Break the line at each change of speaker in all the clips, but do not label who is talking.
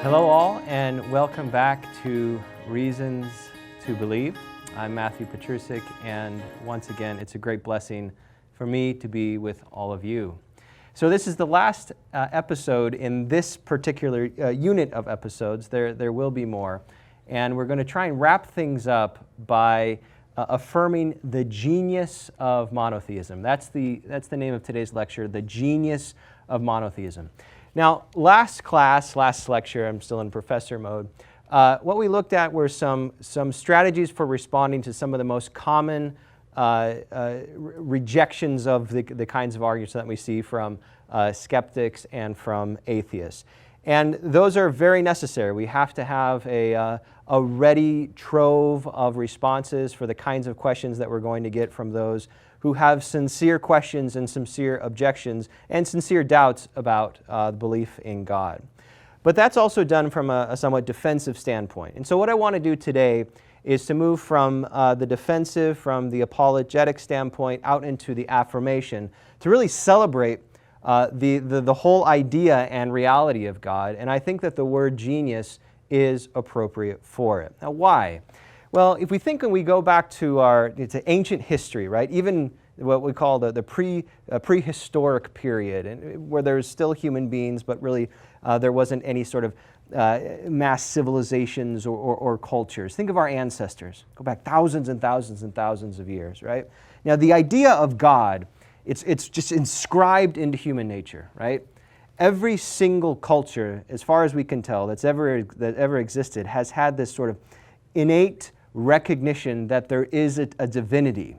Hello all, and welcome back to Reasons to Believe. I'm Matthew Petrusek, and once again, it's a great blessing for me to be with all of you. So this is the last episode in this particular unit of episodes. There will be more, and we're going to try and wrap things up by affirming the genius of monotheism. That's the name of today's lecture, the genius of monotheism. Now, last lecture, I'm still in professor mode, what we looked at were some strategies for responding to some of the most common rejections of the kinds of arguments that we see from skeptics and from atheists. And those are very necessary. We have to have a ready trove of responses for the kinds of questions that we're going to get from those who have sincere questions and sincere objections and sincere doubts about the belief in God. But that's also done from a somewhat defensive standpoint. And so what I want to do today is to move from the defensive, from the apologetic standpoint, out into the affirmation, to really celebrate the whole idea and reality of God. And I think that the word genius is appropriate for it. Now, why? Well, if we think and we go back to ancient history, right? Even what we call the prehistoric period, and where there's still human beings, but really there wasn't any sort of mass civilizations or cultures. Think of our ancestors. Go back thousands and thousands and thousands of years, right? Now, the idea of God, it's just inscribed into human nature, right? Every single culture, as far as we can tell, that ever existed, has had this sort of innate recognition that there is a divinity.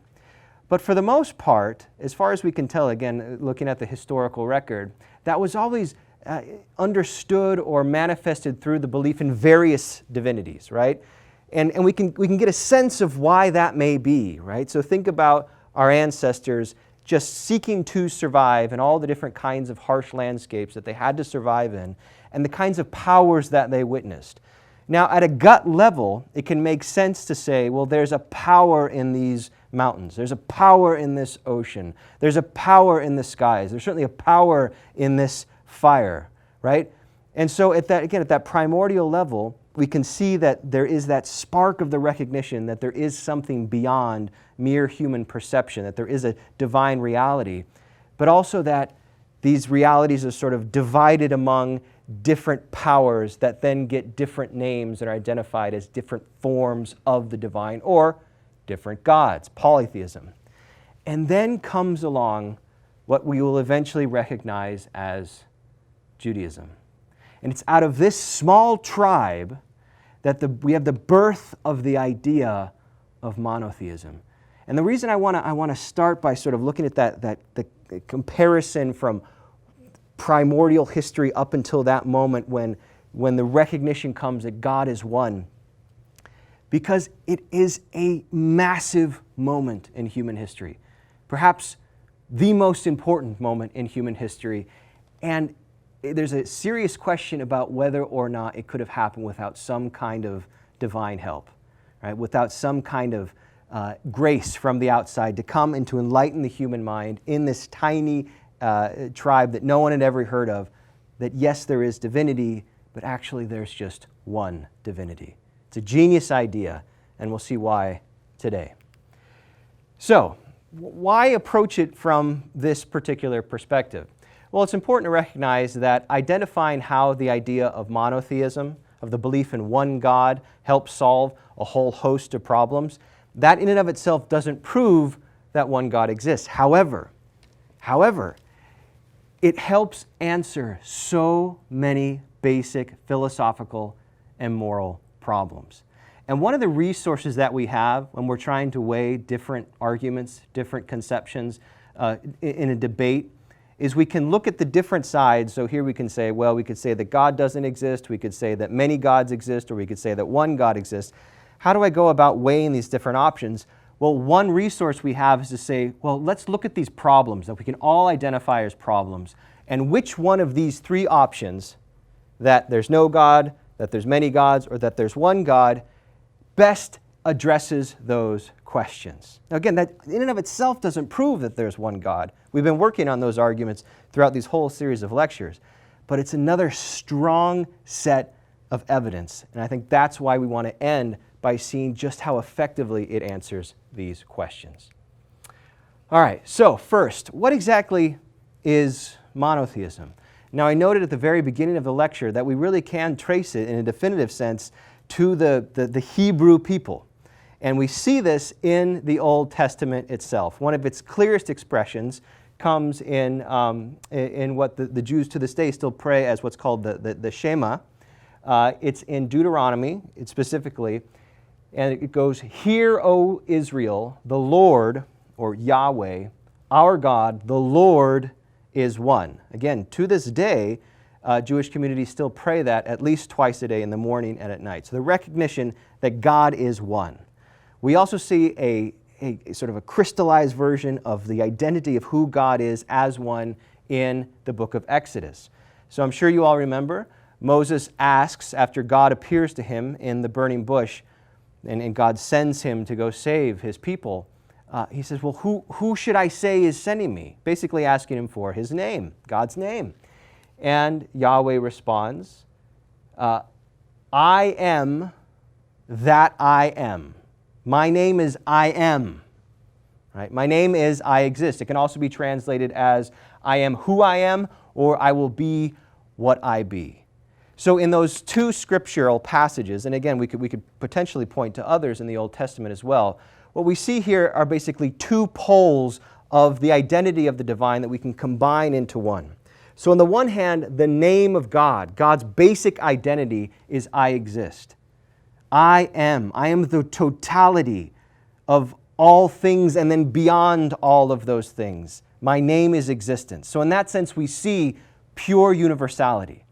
But for the most part, as far as we can tell, again, looking at the historical record, that was always understood or manifested through the belief in various divinities, right? And we can get a sense of why that may be, right? So think about our ancestors just seeking to survive in all the different kinds of harsh landscapes that they had to survive in, and the kinds of powers that they witnessed. Now, at a gut level, it can make sense to say, well, there's a power in these mountains. There's a power in this ocean. There's a power in the skies. There's certainly a power in this fire, right? And so at that primordial level, we can see that there is that spark of the recognition that there is something beyond mere human perception, that there is a divine reality, but also that these realities are sort of divided among different powers that then get different names that are identified as different forms of the divine or different gods, polytheism. And then comes along what we will eventually recognize as Judaism. And it's out of this small tribe that we have the birth of the idea of monotheism. And the reason I want to start by sort of looking at the comparison from primordial history up until that moment when the recognition comes that God is one, because it is a massive moment in human history, perhaps the most important moment in human history, and there's a serious question about whether or not it could have happened without some kind of divine help, right? Without some kind of grace from the outside to come and to enlighten the human mind in this tiny tribe that no one had ever heard of, that yes, there is divinity, but actually there's just one divinity. It's a genius idea, and we'll see why today. So, why approach it from this particular perspective? Well, it's important to recognize that identifying how the idea of monotheism, of the belief in one God, helps solve a whole host of problems, that in and of itself doesn't prove that one God exists. However, it helps answer so many basic philosophical and moral problems. And one of the resources that we have when we're trying to weigh different arguments, different conceptions in a debate, is we can look at the different sides. So here we can say, well, we could say that God doesn't exist, we could say that many gods exist, or we could say that one God exists. How do I go about weighing these different options? Well, one resource we have is to say, well, let's look at these problems that we can all identify as problems, and which one of these three options, that there's no God, that there's many gods, or that there's one God, best addresses those questions. Now again, that in and of itself doesn't prove that there's one God. We've been working on those arguments throughout these whole series of lectures. But it's another strong set of evidence. And I think that's why we want to end by seeing just how effectively it answers these questions. All right, so first, what exactly is monotheism? Now, I noted at the very beginning of the lecture that we really can trace it in a definitive sense to the Hebrew people. And we see this in the Old Testament itself. One of its clearest expressions comes in what the Jews to this day still pray as what's called the Shema. It's in Deuteronomy, specifically, and it goes, "Hear, O Israel, the Lord," or Yahweh, "our God, the Lord is one." Again, to this day, Jewish communities still pray that at least twice a day, in the morning and at night. So the recognition that God is one. We also see a sort of a crystallized version of the identity of who God is as one in the book of Exodus. So I'm sure you all remember, Moses asks, after God appears to him in the burning bush, and God sends him to go save his people, he says, well, who should I say is sending me? Basically asking him for his name, God's name. And Yahweh responds, I am that I am. My name is I am. Right? My name is I exist. It can also be translated as I am who I am, or I will be what I be. So in those two scriptural passages, and again, we could potentially point to others in the Old Testament as well, what we see here are basically two poles of the identity of the divine that we can combine into one. So on the one hand, the name of God, God's basic identity is I exist. I am the totality of all things and then beyond all of those things. My name is existence. So in that sense, we see pure universality.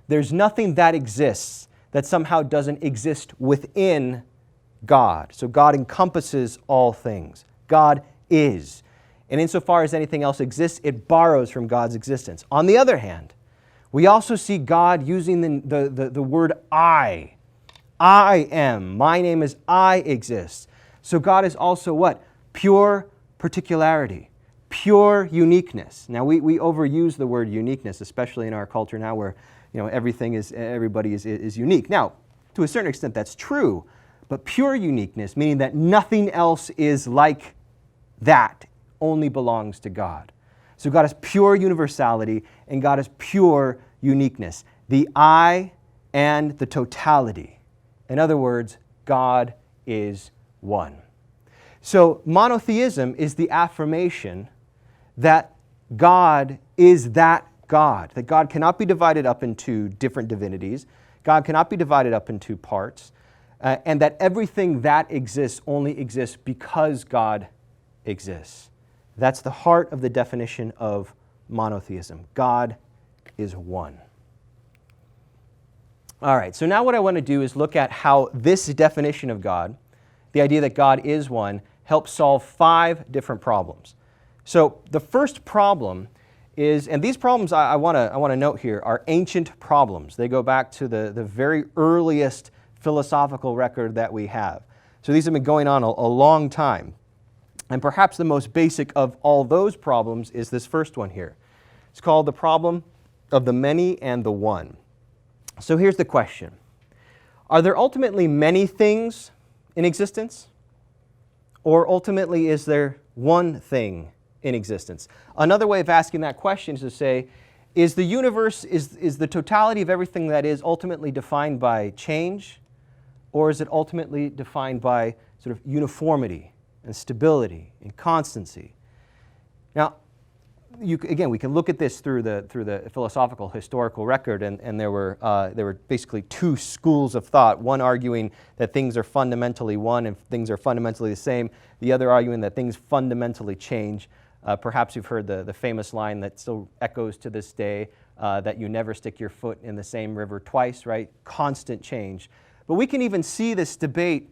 There's nothing that exists that somehow doesn't exist within God. So God encompasses all things. God is. And insofar as anything else exists, it borrows from God's existence. On the other hand, we also see God using the word I. I am. My name is I exist. So God is also what? Pure particularity, pure uniqueness. Now we overuse the word uniqueness, especially in our culture now where everybody is unique. Now, to a certain extent that's true, but pure uniqueness, meaning that nothing else is like that, only belongs to God. So God is pure universality and God is pure uniqueness. The I and the totality. In other words, God is one. So monotheism is the affirmation that God is that God cannot be divided up into different divinities, God cannot be divided up into parts, and that everything that exists only exists because God exists. That's the heart of the definition of monotheism. God is one. All right, so now what I want to do is look at how this definition of God, the idea that God is one, helps solve 5 different problems. So the first problem is, and these problems I want to note here are ancient problems. They go back to the very earliest philosophical record that we have. So these have been going on a long time. And perhaps the most basic of all those problems is this first one here. It's called the problem of the many and the one. So here's the question. Are there ultimately many things in existence? Or ultimately is there one thing in existence? Another way of asking that question is to say, is the universe, is the totality of everything that is ultimately defined by change? Or is it ultimately defined by sort of uniformity and stability and constancy? Now, again, we can look at this through the philosophical historical record, and there were basically 2 schools of thought. One arguing that things are fundamentally one and things are fundamentally the same. The other arguing that things fundamentally change. Perhaps you've heard the famous line that still echoes to this day, that you never stick your foot in the same river twice, right? Constant change. But we can even see this debate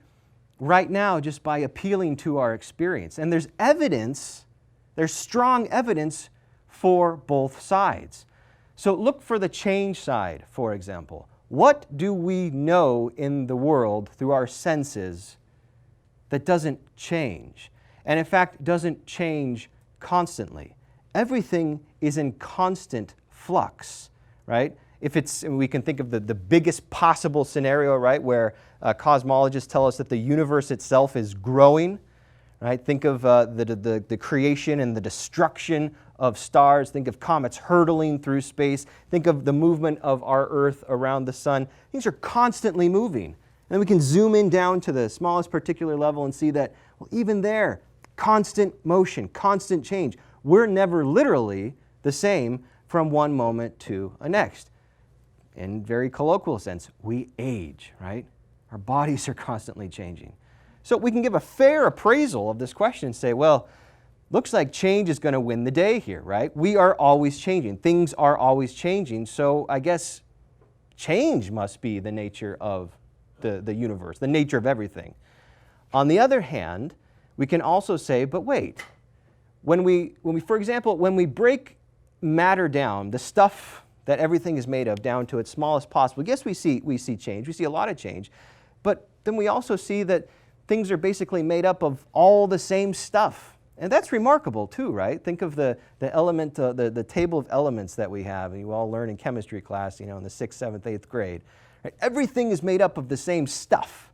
right now just by appealing to our experience. And there's evidence, there's strong evidence for both sides. So look for the change side, for example. What do we know in the world through our senses that doesn't change? And in fact, doesn't change constantly. Everything is in constant flux, right? if it's, we can think of the biggest possible scenario, right, where cosmologists tell us that the universe itself is growing, right? Think of the creation and the destruction of stars. Think of comets hurtling through space. Think of the movement of our Earth around the sun. Things are constantly moving. And then we can zoom in down to the smallest particular level and see that, well, even there, constant motion, constant change. We're never literally the same from one moment to a next. In very colloquial sense, we age, right? Our bodies are constantly changing. So we can give a fair appraisal of this question and say, well, looks like change is going to win the day here, right? We are always changing. Things are always changing. So I guess change must be the nature of the universe, the nature of everything. On the other hand, we can also say, but wait, when we, for example, when we break matter down, the stuff that everything is made of down to its smallest possible, yes, we see change. We see a lot of change. But then we also see that things are basically made up of all the same stuff. And that's remarkable too, right? Think of the element, the table of elements that we have, and you all learn in chemistry class, in the 6th, 7th, 8th grade. Right? Everything is made up of the same stuff.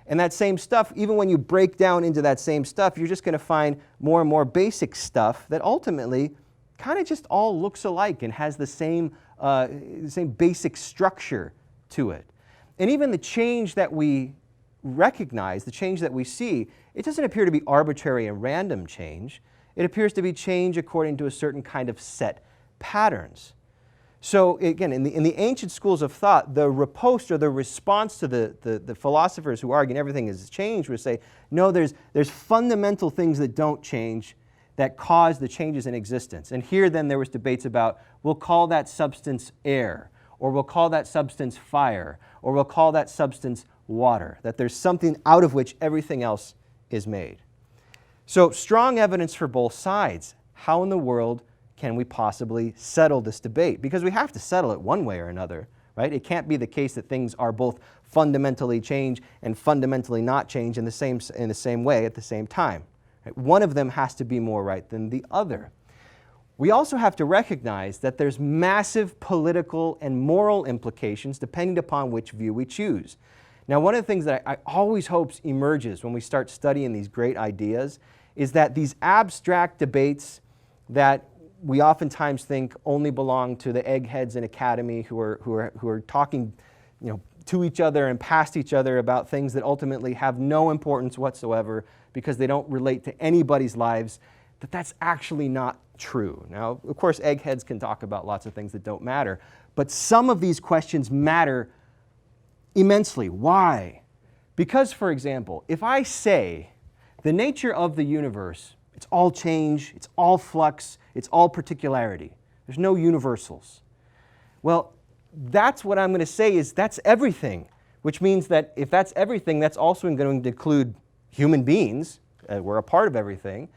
And that same stuff, even when you break down into that same stuff, you're just going to find more and more basic stuff that ultimately kind of just all looks alike and has the same basic structure to it. And even the change that we recognize, the change that we see, it doesn't appear to be arbitrary and random change. It appears to be change according to a certain kind of set patterns. So again, in the ancient schools of thought, the riposte or the response to the philosophers who argue everything is changed would say, no, there's fundamental things that don't change that cause the changes in existence. And here then there was debates about, we'll call that substance air, or we'll call that substance fire, or we'll call that substance water, that there's something out of which everything else is made. So strong evidence for both sides. How in the world can we possibly settle this debate? Because we have to settle it one way or another, right? It can't be the case that things are both fundamentally change and fundamentally not change in the same way at the same time. Right? One of them has to be more right than the other. We also have to recognize that there's massive political and moral implications depending upon which view we choose. Now, one of the things that I always hope emerges when we start studying these great ideas is that these abstract debates that we oftentimes think only belong to the eggheads in academy who are talking, to each other and past each other about things that ultimately have no importance whatsoever because they don't relate to anybody's lives, that's actually not true. Now, of course, eggheads can talk about lots of things that don't matter, but some of these questions matter immensely. Why? Because, for example, if I say the nature of the universe, it's all change, it's all flux, it's all particularity. There's no universals. Well, that's what I'm going to say is that's everything, which means that if that's everything, that's also going to include human beings. We're a part of everything.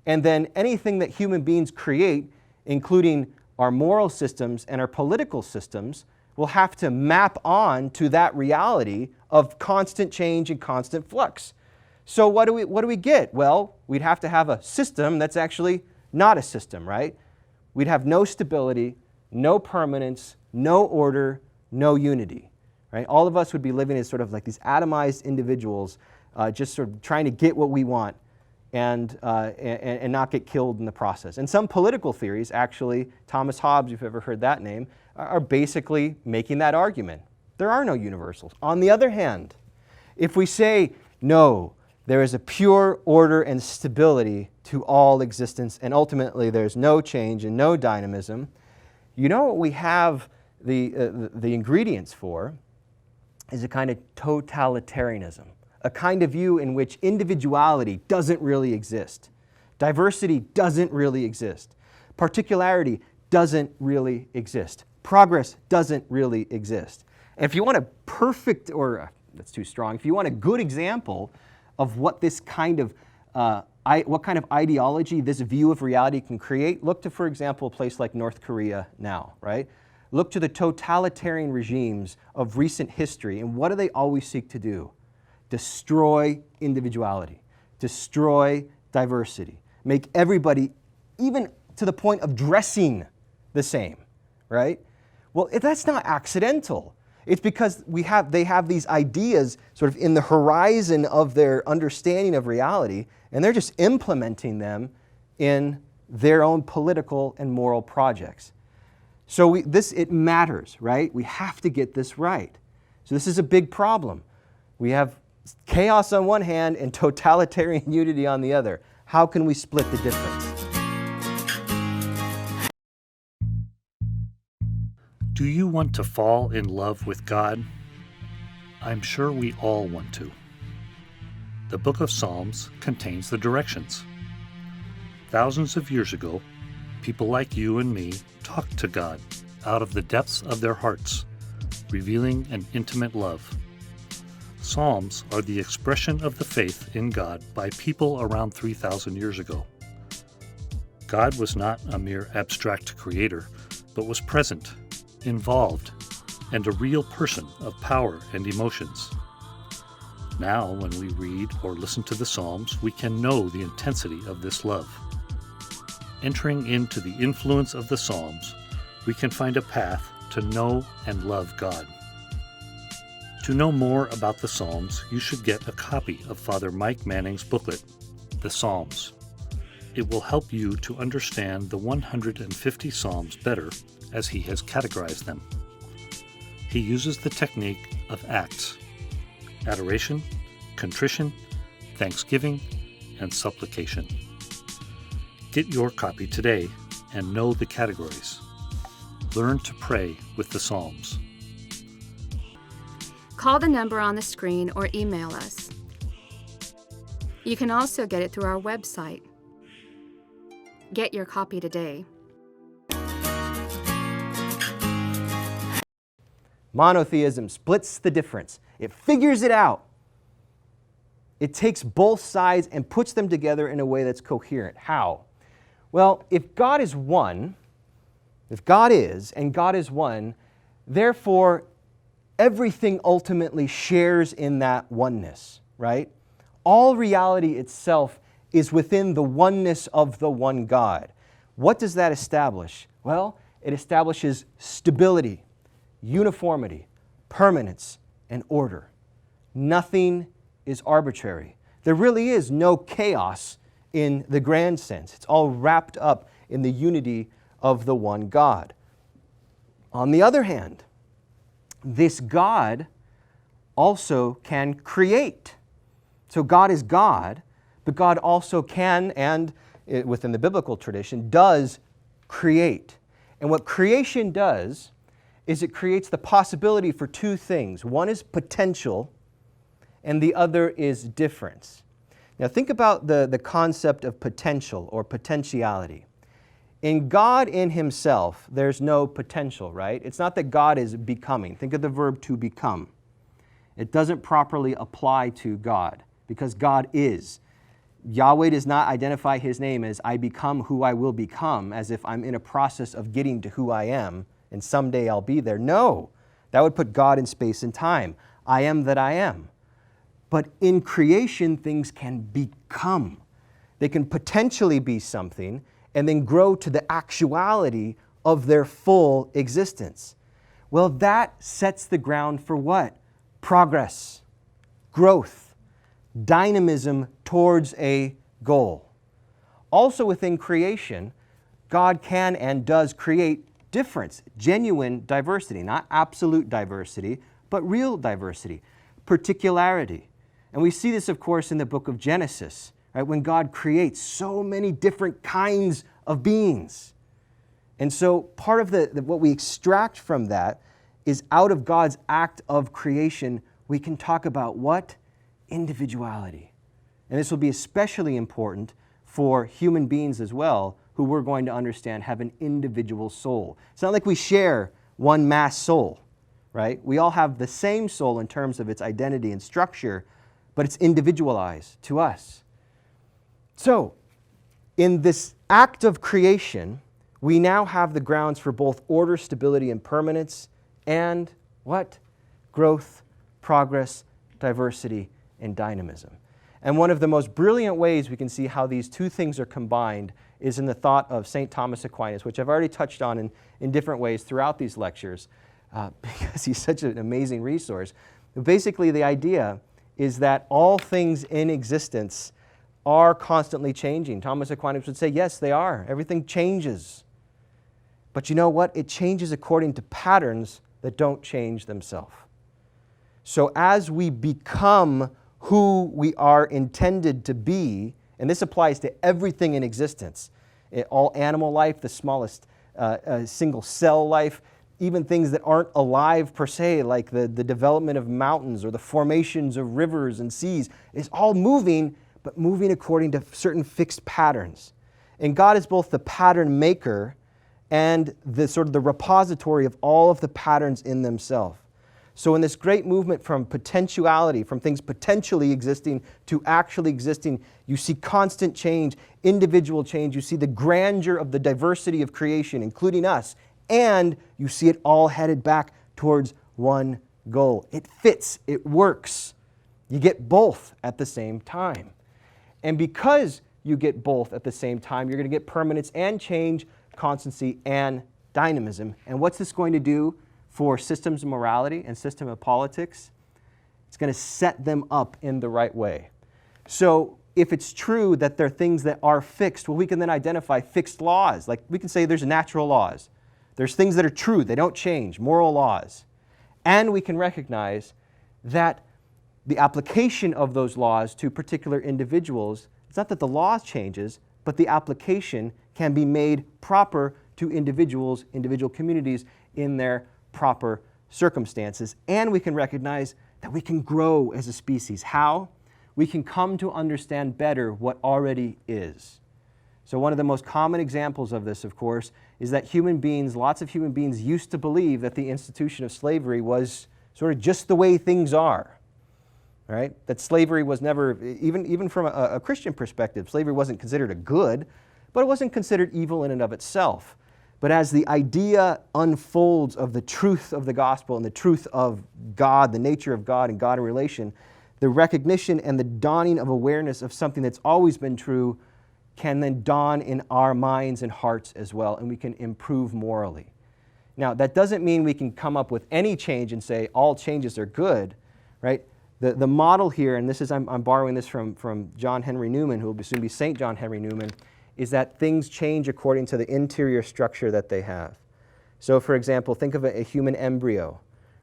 And then anything that human beings create, including our moral systems and our political systems, will have to map on to that reality of constant change and constant flux. So what do we get? Well, we'd have to have a system that's actually not a system, right? We'd have no stability, no permanence, no order, no unity, right? All of us would be living as sort of like these atomized individuals, just sort of trying to get what we want and not get killed in the process. And some political theories, actually, Thomas Hobbes, if you've ever heard that name, are basically making that argument. There are no universals. On the other hand, if we say, no, there is a pure order and stability to all existence, and ultimately there's no change and no dynamism, you know what we have the ingredients for is a kind of totalitarianism, a kind of view in which individuality doesn't really exist, diversity doesn't really exist, particularity doesn't really exist, progress doesn't really exist. And if you want a perfect, or that's too strong, if you want a good example of what this kind of what kind of ideology this view of reality can create, look to, for example, a place like North Korea now, right? Look to the totalitarian regimes of recent history, and what do they always seek to do? Destroy individuality, destroy diversity, make everybody, even to the point of dressing, the same, right? Well, that's not accidental. It's because they have these ideas sort of in the horizon of their understanding of reality, and they're just implementing them in their own political and moral projects. So it matters, right? We have to get this right. So this is a big problem. We have chaos on one hand and totalitarian unity on the other. How can we split the difference?
Do you want to fall in love with God? I'm sure we all want to. The book of Psalms contains the directions. Thousands of years ago, people like you and me talked to God out of the depths of their hearts, revealing an intimate love. Psalms are the expression of the faith in God by people around 3,000 years ago. God was not a mere abstract creator, but was present, involved, and a real person of power and emotions. Now, when we read or listen to the Psalms, we can know the intensity of this love. Entering into the influence of the Psalms, we can find a path to know and love God. To know more about the Psalms, you should get a copy of Father Mike Manning's booklet, The Psalms. It will help you to understand the 150 Psalms better as he has categorized them. He uses the technique of acts: adoration, contrition, thanksgiving, and supplication. Get your copy today and know the categories. Learn to pray with the Psalms.
Call the number on the screen or email us. You can also get it through our website. Get your copy today.
Monotheism splits the difference. It figures it out. It takes both sides and puts them together in a way that's coherent. How? Well, if God is one, if God is, and God is one, therefore everything ultimately shares in that oneness, right? All reality itself is within the oneness of the one God. What does that establish? Well, it establishes stability, uniformity, permanence, and order. Nothing is arbitrary. There really is no chaos in the grand sense. It's all wrapped up in the unity of the one God. On the other hand, this God also can create. So God is God, but God also can, and within the biblical tradition, does create. And what creation does is it creates the possibility for two things. One is potential, and the other is difference. Now think about the concept of potential or potentiality. In God in himself, there's no potential, right? It's not that God is becoming. Think of the verb to become. It doesn't properly apply to God because God is. Yahweh does not identify his name as I become who I will become, as if I'm in a process of getting to who I am and someday I'll be there. No, that would put God in space and time. I am that I am. But in creation, things can become. They can potentially be something and then grow to the actuality of their full existence. Well, that sets the ground for what? Progress, growth, dynamism towards a goal. Also within creation, God can and does create difference, genuine diversity, not absolute diversity, but real diversity, particularity. And we see this, of course, in the book of Genesis, right? When God creates so many different kinds of beings. And so part of what we extract from that is out of God's act of creation, we can talk about what? Individuality. And this will be especially important for human beings as well, who we're going to understand have an individual soul. It's not like we share one mass soul, right? We all have the same soul in terms of its identity and structure, but it's individualized to us. So, in this act of creation, we now have the grounds for both order, stability, and permanence, and what? Growth, progress, diversity, and dynamism. And one of the most brilliant ways we can see how these two things are combined is in the thought of St. Thomas Aquinas, which I've already touched on in different ways throughout these lectures, because he's such an amazing resource. But basically, the idea is that all things in existence are constantly changing. Thomas Aquinas would say, yes, they are. Everything changes. But you know what? It changes according to patterns that don't change themselves. So as we become who we are intended to be, and this applies to everything in existence, all animal life, the smallest single cell life, even things that aren't alive per se, like the development of mountains or the formations of rivers and seas, is all moving, but moving according to certain fixed patterns. And God is both the pattern maker and the sort of the repository of all of the patterns in themselves. So in this great movement from potentiality, from things potentially existing to actually existing, you see constant change, individual change. You see the grandeur of the diversity of creation, including us, and you see it all headed back towards one goal. It fits, it works. You get both at the same time. And because you get both at the same time, you're going to get permanence and change, constancy and dynamism. And what's this going to do for systems of morality and system of politics? It's going to set them up in the right way. So if it's true that there are things that are fixed, well, we can then identify fixed laws. Like we can say there's natural laws. There's things that are true, they don't change, moral laws. And we can recognize that the application of those laws to particular individuals, it's not that the law changes, but the application can be made proper to individuals, individual communities in their proper circumstances. And we can recognize that we can grow as a species. How? We can come to understand better what already is. So one of the most common examples of this, of course, is that human beings, lots of human beings used to believe that the institution of slavery was sort of just the way things are, right? That slavery was never, even from a Christian perspective, slavery wasn't considered a good, but it wasn't considered evil in and of itself. But as the idea unfolds of the truth of the gospel and the truth of God, the nature of God and God in relation, the recognition and the dawning of awareness of something that's always been true can then dawn in our minds and hearts as well, and we can improve morally. Now, that doesn't mean we can come up with any change and say all changes are good, right? The model here, and this is I'm borrowing this from John Henry Newman, who will soon be St. John Henry Newman, is that things change according to the interior structure that they have. So, for example, think of a human embryo,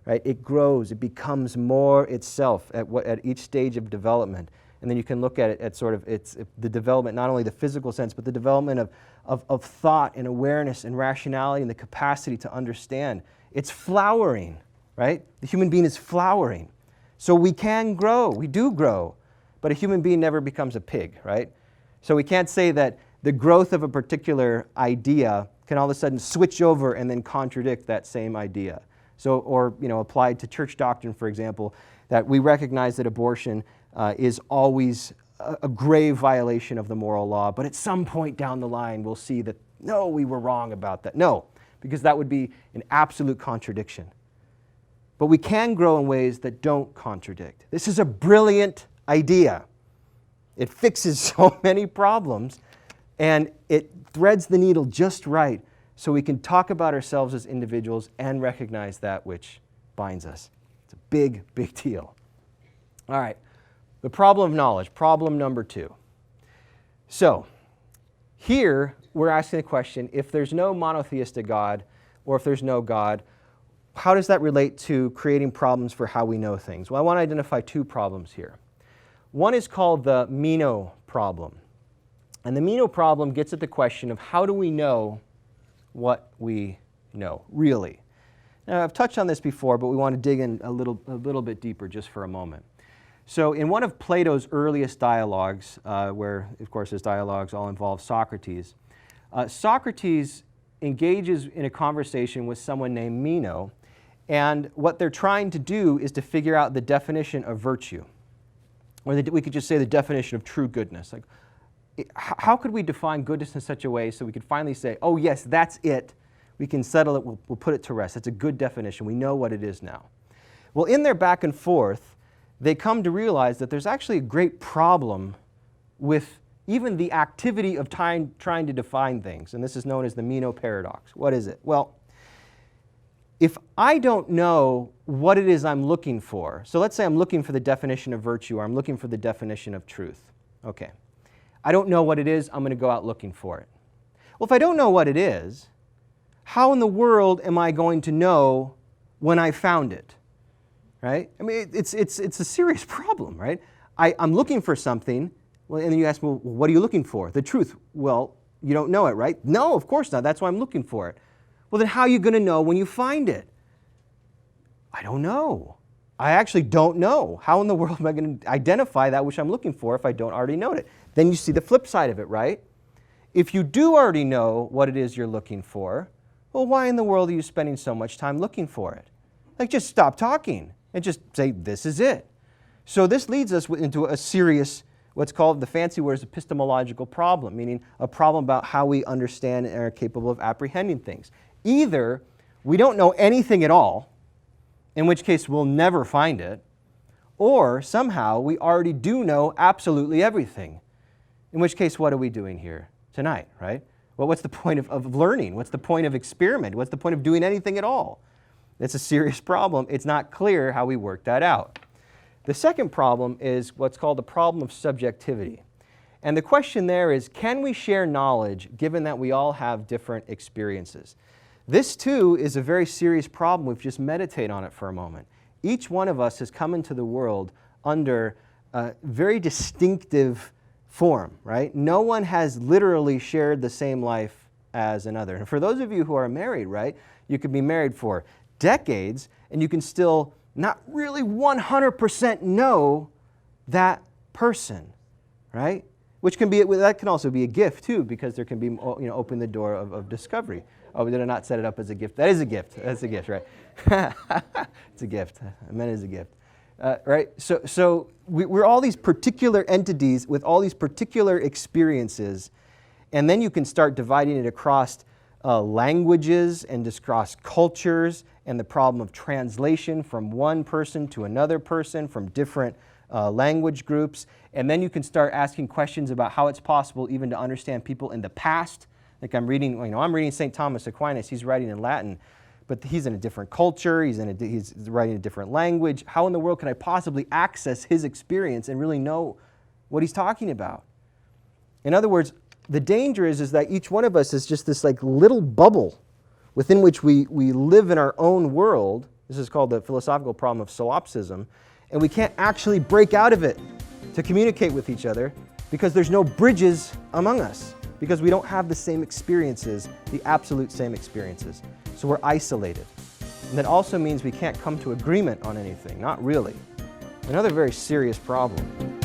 right? It grows, it becomes more itself at each stage of development. And then you can look at it at sort of the development, not only the physical sense, but the development of thought and awareness and rationality and the capacity to understand. It's flowering, right? The human being is flowering. So we can grow, we do grow, but a human being never becomes a pig, right? So we can't say that the growth of a particular idea can all of a sudden switch over and then contradict that same idea. So, or, applied to church doctrine, for example, that we recognize that abortion is always a grave violation of the moral law, but at some point down the line we'll see that, no, we were wrong about that. No, because that would be an absolute contradiction. But we can grow in ways that don't contradict. This is a brilliant idea. It fixes so many problems, and it threads the needle just right so we can talk about ourselves as individuals and recognize that which binds us. It's a big, big deal. All right, the problem of knowledge, problem number 2. So here we're asking the question, if there's no monotheistic God, or if there's no God, how does that relate to creating problems for how we know things? Well, I want to identify 2 problems here. One is called the Meno problem. And the Meno problem gets at the question of how do we know what we know, really? Now, I've touched on this before, but we want to dig in a little bit deeper just for a moment. So in one of Plato's earliest dialogues, where, of course, his dialogues all involve Socrates, Socrates engages in a conversation with someone named Meno, and what they're trying to do is to figure out the definition of virtue. Or we could just say the definition of true goodness. Like, how could we define goodness in such a way so we could finally say, oh yes, that's it. We can settle it, we'll put it to rest. That's a good definition. We know what it is now. Well, in their back and forth, they come to realize that there's actually a great problem with even the activity of trying to define things. And this is known as the Meno paradox. What is it? Well, if I don't know what it is I'm looking for, so let's say I'm looking for the definition of virtue, or I'm looking for the definition of truth. Okay. I don't know what it is, I'm going to go out looking for it. Well, if I don't know what it is, how in the world am I going to know when I found it? Right? I mean, it's a serious problem, right? I'm looking for something, well, and then you ask me, well, what are you looking for? The truth. Well, you don't know it, right? No, of course not. That's why I'm looking for it. Well, then how are you going to know when you find it? I don't know. I actually don't know. How in the world am I going to identify that which I'm looking for if I don't already know it? Then you see the flip side of it, right? If you do already know what it is you're looking for, well, why in the world are you spending so much time looking for it? Like, just stop talking and just say, this is it. So this leads us into a serious, what's called, the fancy word is epistemological problem, meaning a problem about how we understand and are capable of apprehending things. Either we don't know anything at all, in which case we'll never find it, or somehow we already do know absolutely everything, in which case what are we doing here tonight, right? Well, what's the point of learning? What's the point of experiment? What's the point of doing anything at all? It's a serious problem. It's not clear how we work that out. The second problem is what's called the problem of subjectivity. And the question there is, can we share knowledge given that we all have different experiences? This too is a very serious problem if you just meditate on it for a moment. Each one of us has come into the world under a very distinctive form, right? No one has literally shared the same life as another. And for those of you who are married, right, you could be married for decades and you can still not really 100% know that person, right? Which can be, that can also be a gift too, because there can be, open the door of discovery. Oh, did I not set it up as a gift? That is a gift. That's a gift, right? It's a gift. I meant it as a gift. Right? So we're all these particular entities with all these particular experiences, and then you can start dividing it across languages and across cultures, and the problem of translation from one person to another person from different language groups. And then you can start asking questions about how it's possible even to understand people in the past. Like I'm reading St. Thomas Aquinas. He's writing in Latin, but he's in a different culture. He's writing a different language. How in the world can I possibly access his experience and really know what he's talking about? In other words, the danger is that each one of us is just this like little bubble within which we live in our own world. This is called the philosophical problem of solipsism, and we can't actually break out of it to communicate with each other because there's no bridges among us, because we don't have the same experiences, the absolute same experiences. So we're isolated. And that also means we can't come to agreement on anything, not really. Another very serious problem.